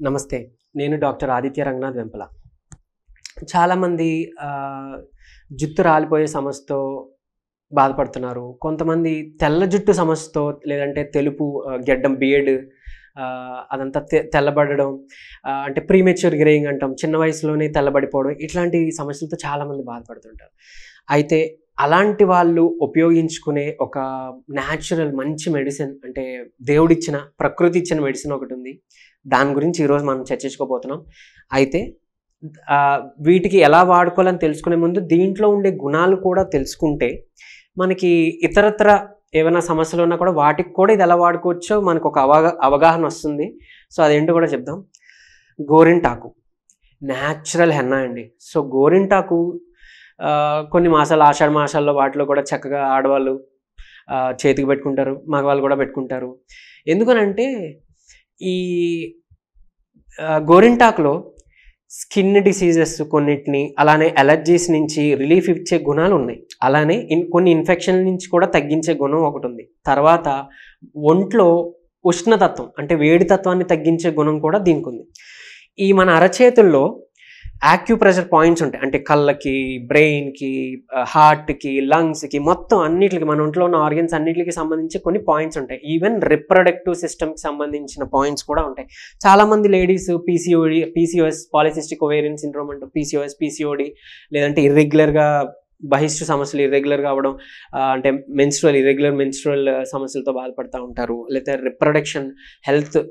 నమస్తే. నేను డాక్టర్ ఆదిత్య రంగనాథ్ వెంపల. చాలామంది జుట్టు రాలిపోయే సమస్యతో బాధపడుతున్నారు. కొంతమంది తెల్ల జుట్టు సమస్యతో లేదంటే తెలుపు గెడ్డం బియర్డ్ అదంతా తెల్లబడడం అంటే ప్రీమెచ్యూర్ గ్రేయింగ్ అంటాం. చిన్న వయసులోనే తెల్లబడిపోవడం ఇట్లాంటి సమస్యలతో చాలామంది బాధపడుతుంటారు. అయితే అలాంటి వాళ్ళు ఉపయోగించుకునే ఒక న్యాచురల్ మంచి మెడిసిన్ అంటే దేవుడిచ్చిన ప్రకృతి ఇచ్చిన మెడిసిన్ ఒకటి ఉంది. దాని గురించి ఈరోజు మనం చర్చించుకోబోతున్నాం. అయితే వీటికి ఎలా వాడుకోవాలని తెలుసుకునే ముందు దీంట్లో ఉండే గుణాలు కూడా తెలుసుకుంటే మనకి ఇతరత్ర ఏమైనా సమస్యలు ఉన్నా కూడా వాటికి కూడా ఇది ఎలా వాడుకోవచ్చో మనకు ఒక అవగాహన వస్తుంది. సో అదేంటో కూడా చెప్దాం. గోరింటాకు న్యాచురల్ హెన్నా అండి. సో గోరింటాకు కొన్ని మాసాలు ఆషాఢ మాసాల్లో వాటిలో కూడా చక్కగా ఆడవాళ్ళు చేతికి పెట్టుకుంటారు, మగవాళ్ళు కూడా పెట్టుకుంటారు. ఎందుకనంటే ఈ గోరింటాకులో స్కిన్ డిసీజెస్ కొన్నిటిని అలానే అలర్జీస్ నుంచి రిలీఫ్ ఇచ్చే గుణాలు ఉన్నాయి. అలానే కొన్ని ఇన్ఫెక్షన్ల నుంచి కూడా తగ్గించే గుణం ఒకటి ఉంది. తర్వాత ఒంట్లో ఉష్ణతత్వం అంటే వేడి తత్వాన్ని తగ్గించే గుణం కూడా దీనికి ఉంది. ఈ మన అరచేతుల్లో యాక్యుప్రెషర్ పాయింట్స్ ఉంటాయి. అంటే కళ్ళకి, బ్రెయిన్కి, హార్ట్కి, లంగ్స్కి మొత్తం అన్నిటికి మన ఒంట్లో ఉన్న ఆర్గన్స్ అన్నిటికి సంబంధించి కొన్ని పాయింట్స్ ఉంటాయి. ఈవెన్ రిప్రొడక్టివ్ సిస్టమ్కి సంబంధించిన పాయింట్స్ కూడా ఉంటాయి. చాలామంది ladies PCOS polycystic ovarian syndrome అంటూ పీసీఓడి లేదంటే ఇర్రెగ్యులర్గా బహిష్టు సమస్యలు ఇర్రెగ్యులర్గా అవ్వడం అంటే ఇర్రెగ్యులర్ మెన్స్ట్రువల్ సమస్యలతో బాధపడుతూ ఉంటారు. లేదా రిప్రొడక్షన్ హెల్త్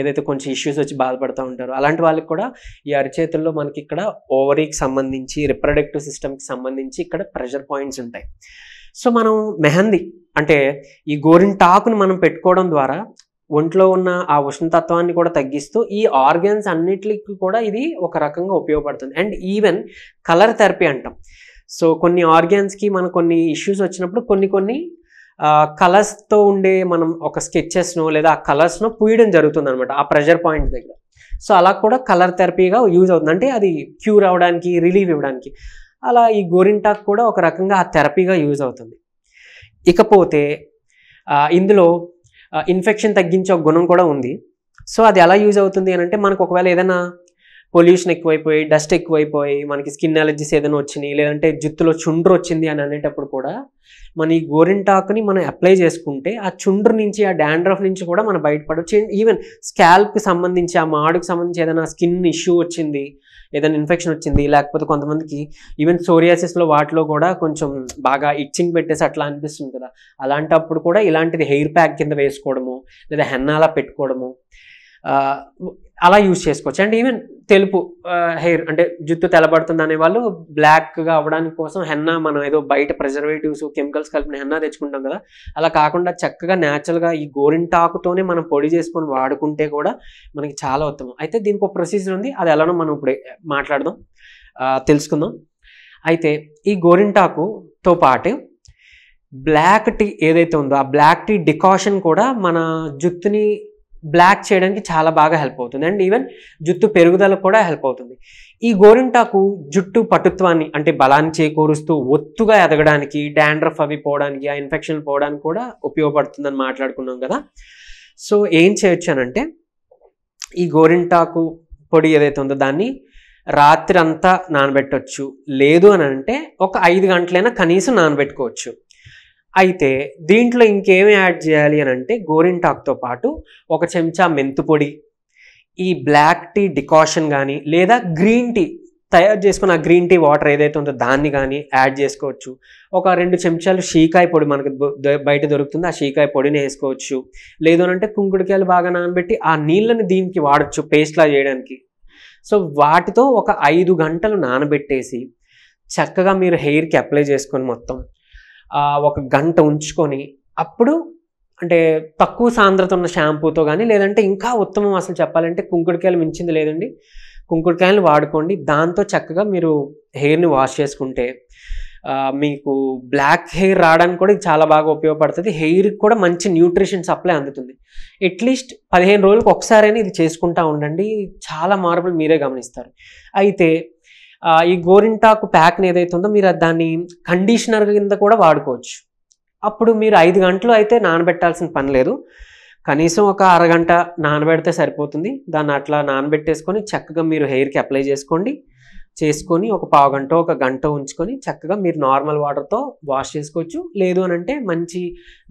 ఏదైతే కొంచెం ఇష్యూస్ వచ్చి బాధపడుతూ ఉంటారో అలాంటి వాళ్ళకి కూడా ఈ అరచేతుల్లో మనకి ఇక్కడ ఓవరీకి సంబంధించి రిప్రొడక్టివ్ సిస్టమ్కి సంబంధించి ఇక్కడ ప్రెషర్ పాయింట్స్ ఉంటాయి. సో మనం మెహందీ అంటే ఈ గోరింటాకుని మనం పెట్టుకోవడం ద్వారా ఒంట్లో ఉన్న ఆ ఉష్ణతత్వాన్ని కూడా తగ్గిస్తూ ఈ ఆర్గన్స్ అన్నిటికి కూడా ఇది ఒక రకంగా ఉపయోగపడుతుంది. అండ్ ఈవెన్ కలర్ థెరపీ అంటాం. సో కొన్ని ఆర్గన్స్కి మనం కొన్ని ఇష్యూస్ వచ్చినప్పుడు కొన్ని కలర్స్తో ఉండే మనం ఒక స్కెచెస్ను లేదా ఆ కలర్స్ను పూయడం జరుగుతుంది అనమాట ఆ ప్రెషర్ పాయింట్ దగ్గర. సో అలా కూడా కలర్ థెరపీగా యూజ్ అవుతుంది. అంటే అది క్యూర్ అవ్వడానికి, రిలీఫ్ ఇవ్వడానికి. అలా ఈ గోరింటాకు కూడా ఒక రకంగా ఆ థెరపీగా యూజ్ అవుతుంది. ఇకపోతే ఇందులో ఇన్ఫెక్షన్ తగ్గించే ఒక గుణం కూడా ఉంది. సో అది ఎలా యూజ్ అవుతుంది అని అంటే మనకు ఒకవేళ ఏదైనా పొల్యూషన్ ఎక్కువైపోయి, డస్ట్ ఎక్కువైపోయి, మనకి స్కిన్ అలర్జీస్ ఏదైనా వచ్చినాయి, లేదంటే జుత్తులో చుండ్రు వచ్చింది అని అనేటప్పుడు కూడా మన ఈ గోరింటాకుని మనం అప్లై చేసుకుంటే ఆ చుండ్రు నుంచి, ఆ డాండ్రఫ్ నుంచి కూడా మనం బయటపడవచ్చు. ఈవెన్ స్కాల్ప్కి సంబంధించి, ఆ మాడుకి సంబంధించి ఏదైనా స్కిన్ ఇష్యూ వచ్చింది, ఏదైనా ఇన్ఫెక్షన్ వచ్చింది, లేకపోతే కొంతమందికి ఈవెన్ సోరియాసిస్లో వాటిలో కూడా కొంచెం బాగా ఇచ్చింగ్ పెట్టేసి అట్లా అనిపిస్తుంది కదా, అలాంటప్పుడు కూడా ఇలాంటిది హెయిర్ ప్యాక్ కింద వేసుకోవడము లేదా హెన్నాలా పెట్టుకోవడము అలా యూజ్ చేసుకోవచ్చు. అండ్ ఈవెన్ తెలుపు హెయిర్ అంటే జుట్టు తెల్లబడుతుంది అనే వాళ్ళు బ్లాక్గా అవ్వడానికి కోసం హెన్నా మనం ఏదో బయట ప్రిజర్వేటివ్స్ కెమికల్స్ కలిపిన హెన్నా తెచ్చుకుంటాం కదా, అలా కాకుండా చక్కగా న్యాచురల్గా ఈ గోరింటాకుతోనే మనం పొడి చేసుకొని వాడుకుంటే కూడా మనకి చాలా ఉత్తమం. అయితే దీనికి ఒక ప్రొసీజర్ ఉంది, అది ఎలానో మనం ఇప్పుడు మాట్లాడదాం, తెలుసుకుందాం. అయితే ఈ గోరింటాకుతో పాటు బ్లాక్ టీ ఏదైతే ఉందో ఆ బ్లాక్ టీ డికాషన్ కూడా మన జుట్టుని బ్లాక్ చేయడానికి చాలా బాగా హెల్ప్ అవుతుంది. అండ్ ఈవెన్ జుట్టు పెరుగుదలకు కూడా హెల్ప్ అవుతుంది. ఈ గోరింటాకు జుట్టు పటుత్వాన్ని అంటే బలాన్ని చేకూరుస్తూ ఒత్తుగా ఎదగడానికి, డాండ్రఫ్ అవి పోవడానికి, ఆ ఇన్ఫెక్షన్ పోవడానికి కూడా ఉపయోగపడుతుందని మాట్లాడుకున్నాం కదా. సో ఏం చేయొచ్చు అనంటే ఈ గోరింటాకు పొడి ఏదైతే ఉందో దాన్ని రాత్రి అంతా నానబెట్టవచ్చు. లేదు అని అంటే ఒక 5 గంటలైనా కనీసం నానబెట్టుకోవచ్చు. అయితే దీంట్లో ఇంకేమి యాడ్ చేయాలి అని అంటే గోరింటాకుతో పాటు 1 చెంచా మెంతుపొడి, ఈ బ్లాక్ టీ డికాషన్ కానీ లేదా గ్రీన్ టీ తయారు చేసుకున్న ఆ గ్రీన్ టీ వాటర్ ఏదైతే ఉందో దాన్ని కానీ యాడ్ చేసుకోవచ్చు. ఒక 2 చెంచాలు షీకాయ పొడి మనకు బయట దొరుకుతుంది, ఆ షీకాయ పొడిని వేసుకోవచ్చు. లేదు అంటే కుంకుడుకాయలు బాగా నానబెట్టి ఆ నీళ్ళని దీనికి వాడచ్చు పేస్ట్లా చేయడానికి. సో వాటితో ఒక 5 గంటలు నానబెట్టేసి చక్కగా మీరు హెయిర్కి అప్లై చేసుకొని మొత్తం 1 గంట ఉంచుకొని అప్పుడు అంటే తక్కువ సాంద్రత ఉన్న షాంపూతో కానీ లేదంటే ఇంకా ఉత్తమం అసలు చెప్పాలంటే కుంకుడుకాయలు మించింది లేదండి, కుంకుడుకాయలు వాడుకోండి. దాంతో చక్కగా మీరు హెయిర్ని వాష్ చేసుకుంటే మీకు బ్లాక్ హెయిర్ రావడానికి కూడా ఇది చాలా బాగా ఉపయోగపడుతుంది. హెయిర్కి కూడా మంచి న్యూట్రిషన్ సప్లై అందుతుంది. అట్లీస్ట్ 15 రోజులకు ఒకసారైనా ఇది చేసుకుంటూ ఉండండి, చాలా మార్పులు మీరే గమనిస్తారు. అయితే ఈ గోరింటాకు ప్యాక్ని ఏదైతే ఉందో మీరు దాన్ని కండిషనర్ కింద కూడా వాడుకోవచ్చు. అప్పుడు మీరు 5 గంటలు అయితే నానబెట్టాల్సిన పని లేదు. కనీసం ఒక అరగంట నానబెడితే సరిపోతుంది. దాన్ని అట్లా నానబెట్టేసుకొని చక్కగా మీరు హెయిర్కి అప్లై చేసుకొని ఒక పావుగంట ఒక గంట ఉంచుకొని చక్కగా మీరు నార్మల్ వాటర్తో వాష్ చేసుకోవచ్చు. లేదు అని అంటే మంచి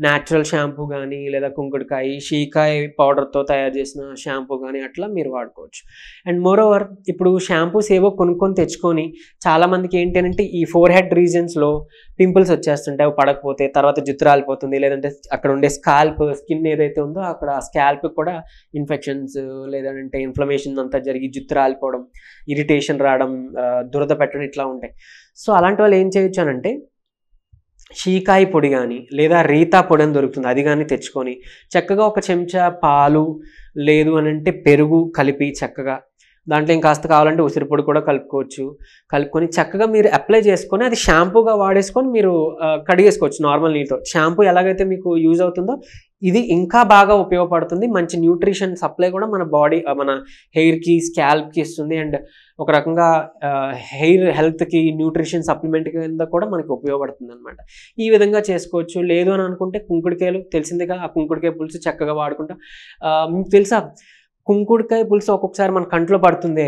న్యాచురల్ షాంపూ కానీ లేదా కుంకుడుకాయ షీకాయ పౌడర్తో తయారు చేసిన షాంపూ కానీ అట్లా మీరు వాడుకోవచ్చు. అండ్ మోరోవర్ ఇప్పుడు షాంపూస్ ఏవో కొనుక్కొని తెచ్చుకొని చాలామందికి ఏంటి అంటే ఈ ఫోర్ హెడ్ రీజన్స్లో పింపుల్స్ వచ్చేస్తుంటాయి, అవి పడకపోతే తర్వాత జుట్టు రాలిపోతుంది, లేదంటే అక్కడ ఉండే స్కిన్ ఏదైతే ఉందో అక్కడ స్కాల్ప్ కూడా ఇన్ఫెక్షన్స్ లేదంటే ఇన్ఫ్లమేషన్ అంతా జరిగి జుట్టు రాలిపోవడం, ఇరిటేషన్ రావడం, దురద పెట్టడం ఇట్లా ఉంటాయి. సో అలాంటి వాళ్ళు ఏం చేయొచ్చు అనంటే షీకాయ పొడి కానీ లేదా రీతా పొడి అని దొరుకుతుంది, అది కానీ తెచ్చుకొని చక్కగా ఒక చెంచా పాలు లేదు అని అంటే పెరుగు కలిపి చక్కగా దాంట్లో ఇంకాస్త కావాలంటే ఉసిరి పొడి కూడా కలుపుకొని చక్కగా మీరు అప్లై చేసుకొని అది షాంపూగా వాడేసుకొని మీరు కడిగేసుకోవచ్చు నార్మల్ నీటితో. షాంపూ ఎలాగైతే మీకు యూజ్ అవుతుందో ఇది ఇంకా బాగా ఉపయోగపడుతుంది. మంచి న్యూట్రిషన్ సప్లై కూడా మన హెయిర్కి స్కాల్ప్కి ఇస్తుంది. అండ్ ఒక రకంగా హెయిర్ హెల్త్కి న్యూట్రిషన్ సప్లిమెంట్ కింద కూడా మనకి ఉపయోగపడుతుంది అనమాట. ఈ విధంగా చేసుకోవచ్చు. లేదు అని అనుకుంటే కుంకుడుకాయలు తెలిసిందిగా, ఆ కుంకుడుకాయ పులుసు చక్కగా వాడుకుంటాం. మీకు తెలుసా కుంకుడుకాయ పులుసు ఒక్కొక్కసారి మన కంట్లో పడుతుంది,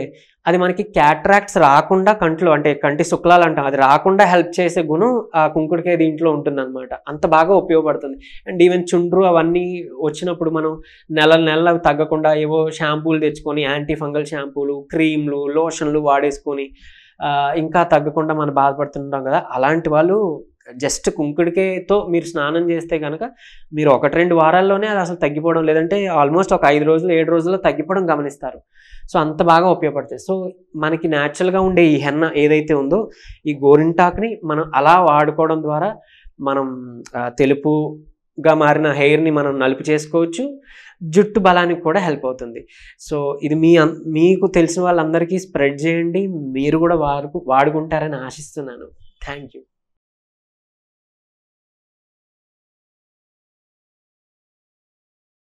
అది మనకి క్యాట్రాక్ట్స్ రాకుండా కంట్లో అంటే కంటి శుక్లాలు అంటాం అది రాకుండా హెల్ప్ చేసే గుణం ఆ కుంకుడుకాయ దీంట్లో ఉంటుందన్నమాట. అంత బాగా ఉపయోగపడుతుంది. అండ్ ఈవెన్ చుండ్రు అవన్నీ వచ్చినప్పుడు మనం నెలలు అవి తగ్గకుండా ఏవో షాంపూలు తెచ్చుకొని యాంటీ ఫంగల్ షాంపూలు, క్రీమ్లు, లోషన్లు వాడేసుకొని ఇంకా తగ్గకుండా మనం బాధపడుతుంటాం కదా, అలాంటి వాళ్ళు జస్ట్ కుంకుడుకాయతో మీరు స్నానం చేస్తే కనుక మీరు 1-2 వారాల్లోనే అది అసలు తగ్గిపోవడం, లేదంటే ఆల్మోస్ట్ ఒక 5 రోజులు 7 రోజుల్లో తగ్గిపోవడం గమనిస్తారు. సో అంత బాగా ఉపయోగపడుతుంది. సో మనకి న్యాచురల్గా ఉండే ఈ హెన్న ఏదైతే ఉందో ఈ గోరింటాకుని మనం అలా వాడుకోవడం ద్వారా మనం తెలుపుగా మారిన హెయిర్ని మనం నలుపు చేసుకోవచ్చు, జుట్టు బలానికి కూడా హెల్ప్ అవుతుంది. సో ఇది మీకు తెలిసిన వాళ్ళందరికీ స్ప్రెడ్ చేయండి, మీరు కూడా వాడుకుంటారని ఆశిస్తున్నాను. Thank you.